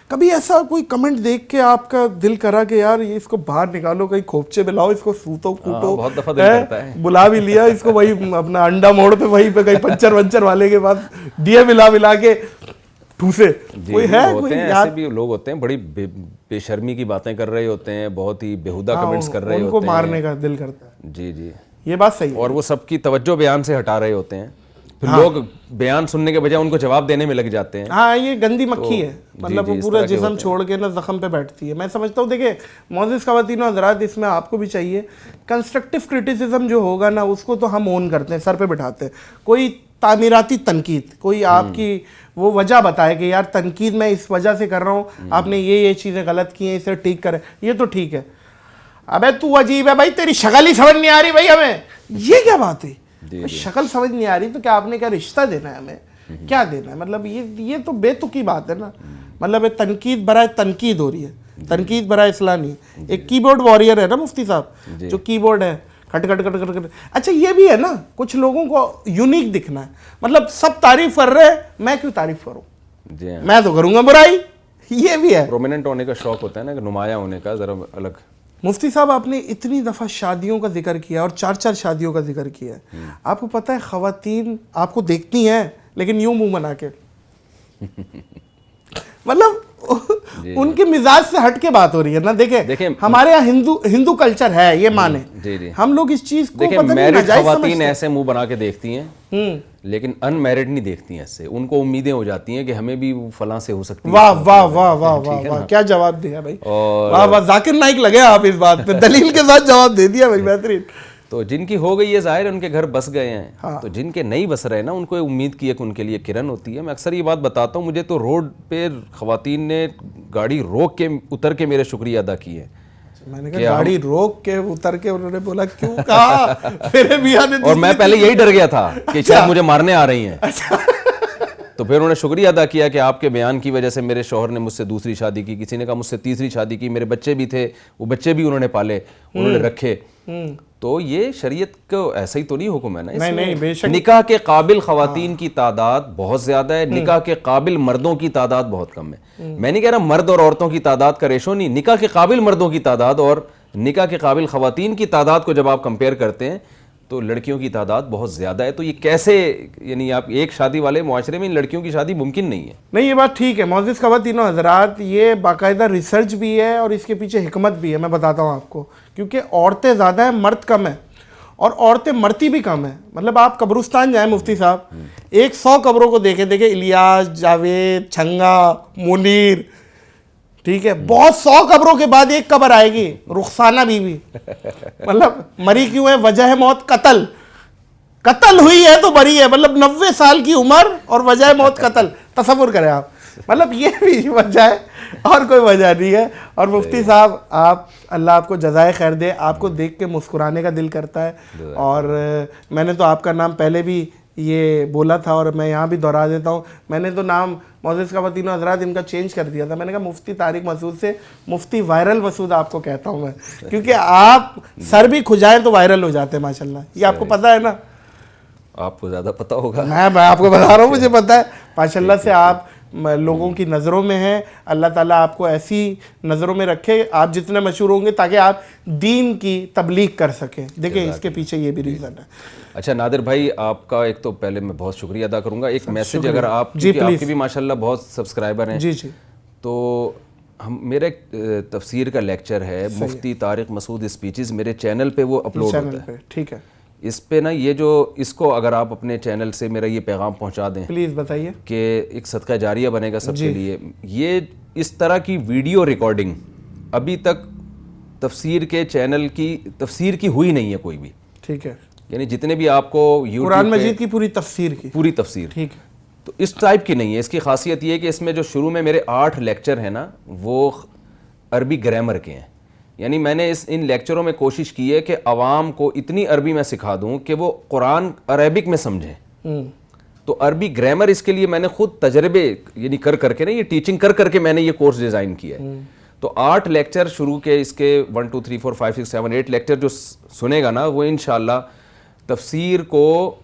کبھی ایسا کوئی کمنٹ دیکھ کے آپ کا دل کرا کہ یار یہ اس کو باہر نکالو, کہیں کھوپچے میں لاؤ, اس کو سوتو کوٹو, بہت دفعہ دل کرتا ہے, بلا بھی لیا اس کو وہی اپنا انڈا موڑ پہ, وہیں پہ کہیں پنچر والے کے پاس ڈیے ملا کے ٹھوسے. کوئی ہے ہوتے ہیں ایسے بھی لوگ ہوتے ہیں, بڑی بے شرمی کی باتیں کر رہے ہوتے ہیں, بہت ہی بیہودہ کمنٹس کر رہے ہوتے ہیں, ان کو مارنے کا دل کرتا ہے. جی یہ بات صحیح ہے, اور وہ سب کی توجہ بیان سے ہٹا رہے ہوتے ہیں, پھر لوگ بیان سننے کے بجائے ان کو جواب دینے میں لگ جاتے ہیں. ہاں یہ گندی مکھی ہے, مطلب وہ پورا جسم چھوڑ کے نا زخم پہ بیٹھتی ہے. میں سمجھتا ہوں دیکھیں معزز خواتین و حضرات, اس میں آپ کو بھی چاہیے کنسٹرکٹیو کرٹیسزم جو ہوگا نا اس کو تو ہم اون کرتے ہیں, سر پہ بٹھاتے ہیں. کوئی تعمیراتی تنقید, کوئی آپ کی وہ وجہ بتائے کہ یار تنقید میں اس وجہ سے کر رہا ہوں, آپ نے یہ چیزیں غلط کی ہیں, اسے ٹھیک کرے, یہ تو ٹھیک ہے. ابے تو عجیب ہے بھائی, تیری شکل ہی سمجھ نہیں آ رہی بھائی ہمیں, یہ کیا بات ہے؟ شکل سمجھ نہیں آ رہی تو کیا آپ نے کیا رشتہ دینا ہے ہمیں, کیا دینا ہے؟ مطلب یہ تو بے تکی بات ہے نا. مطلب تنقید برائے تنقید ہو رہی ہے, تنقید برائے اصلاح نہیں. ایک کی بورڈ وارئر ہے نا مفتی صاحب, جو کی بورڈ ہے کٹ کٹ کٹ کٹ کٹ. اچھا یہ بھی ہے نا, کچھ لوگوں کو یونیک دکھنا ہے, مطلب سب تعریف کر رہے ہیں, میں کیوں تعریف کروں, میں تو کروں گا برائی. یہ بھی ہے, پرومیننٹ ہونے کا شوق ہوتا ہے نا, نمایاں ہونے کا ذرا الگ. مفتی صاحب آپ نے اتنی دفعہ شادیوں کا ذکر کیا اور 4 شادیوں کا ذکر کیا ہے. آپ کو پتہ ہے خواتین آپ کو دیکھتی ہیں لیکن یوں منہ بنا کے, مطلب ان کے مزاج سے ہٹ کے بات ہو رہی ہے نا. دیکھیں ہمارے یہاں ہندو کلچر ہے, یہ مانے, ہم لوگ اس چیز کو پتہ نہیں ناجائز خواتین ایسے منہ بنا کے دیکھتی ہیں, لیکن ان میرڈ نہیں دیکھتی ہیں ایسے. ان کو امیدیں ہو جاتی ہیں کہ ہمیں بھی فلاں سے ہو سکتی ہے. واہ واہ واہ واہ واہ, کیا جواب دیا بھائی, واہ واہ, ذاکر نائک لگے آپ اس بات پہ, دلیل کے ساتھ جواب دے دیا بھائی, بہترین. تو جن کی ہو گئی ہے ظاہر ان کے گھر بس گئے ہیں, تو جن کے نہیں بس رہے نا ان کو امید کی ہے کہ ان کے لیے کرن ہوتی ہے. میں اکثر یہ بات بتاتا ہوں, مجھے تو روڈ پہ خواتین نے گاڑی روک کے اتر کے میرے شکریہ ادا کیے. میں نے کہا گاڑی روک کے اتر کے, انہوں نے بولا کیوں کہا, میرے میاں نے, اور میں پہلے یہی ڈر گیا تھا کہ شاید مجھے مارنے آ رہی ہیں. تو پھر انہوں نے شکریہ ادا کیا کہ آپ کے بیان کی وجہ سے میرے شوہر نے مجھ سے دوسری شادی کی, کسی نے کہا مجھ سے تیسری شادی کی, میرے بچے بھی تھے, وہ بچے بھی انہوں نے پالے, انہوں نے رکھے. تو یہ شریعت کو ایسا ہی تو نہیں حکم ہے نا, اس میں نکاح کے قابل خواتین کی تعداد بہت زیادہ ہے, نکاح کے قابل مردوں کی تعداد بہت کم ہے. میں نہیں کہہ رہا مرد اور عورتوں کی تعداد کا ریشو نہیں, نکاح کے قابل مردوں کی تعداد اور نکاح کے قابل خواتین کی تعداد کو جب آپ کمپیئر کرتے ہیں تو لڑکیوں کی تعداد بہت زیادہ ہے. تو یہ کیسے, یعنی آپ ایک شادی والے معاشرے میں ان لڑکیوں کی شادی ممکن نہیں ہے. نہیں یہ بات ٹھیک ہے معزز خواتین و حضرات, یہ باقاعدہ ریسرچ بھی ہے اور اس کے پیچھے حکمت بھی ہے. میں بتاتا ہوں آپ کو, کیونکہ عورتیں زیادہ ہیں, مرد کم ہیں, اور عورتیں مرتی بھی کم ہیں. مطلب آپ قبرستان جائیں مفتی صاحب, 100 قبروں کو دیکھیں, الیاس, جاوید, چھنگا, منیر, ٹھیک ہے, بہت 100 قبروں کے بعد ایک قبر آئے گی, رخسانہ بی بی. مطلب مری کیوں ہے, وجہ موت قتل, قتل ہوئی ہے تو مری ہے. مطلب 90 سال کی عمر اور وجہ موت قتل, تصور کریں آپ. مطلب یہ بھی وجہ ہے اور کوئی وجہ نہیں ہے. اور مفتی صاحب آپ, اللہ آپ کو جزائے خیر دے, آپ کو دیکھ کے مسکرانے کا دل کرتا ہے. اور میں نے تو آپ کا نام پہلے بھی یہ بولا تھا اور میں یہاں بھی دہرا دیتا ہوں, میں نے تو نام معزز خواتین و حضرات ان کا چینج کر دیا تھا. میں نے کہا مفتی طارق مسعود سے مفتی وائرل مسعود آپ کو کہتا ہوں میں, کیونکہ آپ سر بھی کھجائیں تو وائرل ہو جاتے ہیں ماشاءاللہ. یہ آپ کو پتہ ہے نا, آپ کو زیادہ پتہ ہوگا, میں آپ کو بتا رہا ہوں, مجھے پتہ ہے ماشاءاللہ سے. آپ لوگوں کی نظروں میں ہیں, اللہ تعالیٰ آپ کو ایسی نظروں میں رکھے, آپ جتنے مشہور ہوں گے تاکہ آپ دین کی تبلیغ کر سکیں. دیکھیں اس کے پیچھے یہ بھی ریزن ہے. اچھا نادر بھائی, آپ کا ایک تو پہلے میں بہت شکریہ ادا کروں گا. ایک میسج اگر آپ کے بھی ماشاءاللہ بہت سبسکرائبر ہیں, تو میرا ایک تفسیر کا لیکچر ہے مفتی طارق مسعود اسپیچز, میرے چینل پہ وہ اپلوڈ ہوتا ہے. ٹھیک ہے, اس پہ نا یہ جو, اس کو اگر آپ اپنے چینل سے میرا یہ پیغام پہنچا دیں پلیز بتائیے, کہ ایک صدقہ جاریہ بنے گا سب کے لیے. یہ اس طرح کی ویڈیو ریکارڈنگ ابھی تک تفسیر کے چینل کی تفسیر کی ہوئی نہیں ہے کوئی بھی. ٹھیک ہے, یعنی جتنے بھی آپ کو قرآن مجید کی پوری تفسیر کی پوری تفسیر, ٹھیک ہے, تو اس ٹائپ کی نہیں ہے. اس کی خاصیت یہ ہے کہ اس میں جو شروع میں میرے 8 لیکچر ہیں نا, وہ عربی گرامر کے ہیں. یعنی میں نے ان لیکچروں میں کوشش کی ہے کہ عوام کو اتنی عربی میں سکھا دوں کہ وہ قرآن عربک میں سمجھیں. تو عربی گرامر اس کے لیے میں نے خود تجربے یعنی کر کے نا, یہ ٹیچنگ کر کے میں نے یہ کورس ڈیزائن کیا ہے. تو 8 لیکچر شروع کے, اس کے 1 2 3 4 5 6 7 8 لیکچر جو سنے گا نا, وہ انشاءاللہ تفسیر کو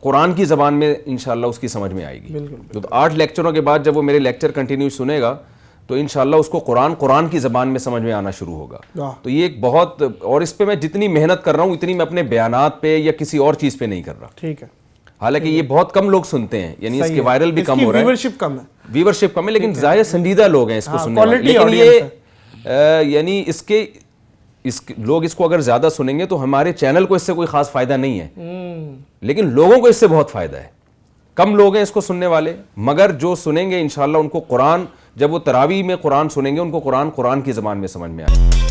قرآن کی زبان میں انشاءاللہ اس کی سمجھ میں آئے گی. تو 8 لیکچروں کے بعد جب وہ میرے لیکچر کنٹینیو سنے گا تو انشاءاللہ اس کو قرآن کی زبان میں سمجھ میں آنا شروع ہوگا. واہ. تو یہ ایک بہت, اور اس پہ میں جتنی محنت کر رہا ہوں اتنی میں اپنے بیانات پہ یا کسی اور چیز پہ نہیں کر رہا. ٹھیک ہے. حالانکہ یہ بہت کم لوگ سنتے ہیں, یعنی اس کے وائرل بھی کم ہو رہا ہے, ویورشپ کم ہے, ویورشپ کم ہے, لیکن ظاہر سنجیدہ لوگ ہیں اس کو سننے والے. لیکن یہ یعنی لوگ اس کو اگر زیادہ سنیں گے تو ہمارے چینل کو اس سے کوئی خاص فائدہ نہیں ہے, لیکن لوگوں کو اس سے بہت فائدہ ہے. کم لوگ ہیں اس کو سننے والے, مگر جو سنیں گے انشاءاللہ ان کو قرآن, جب وہ تراویح میں قرآن سنیں گے ان کو قرآن کی زبان میں سمجھ میں آئے گا.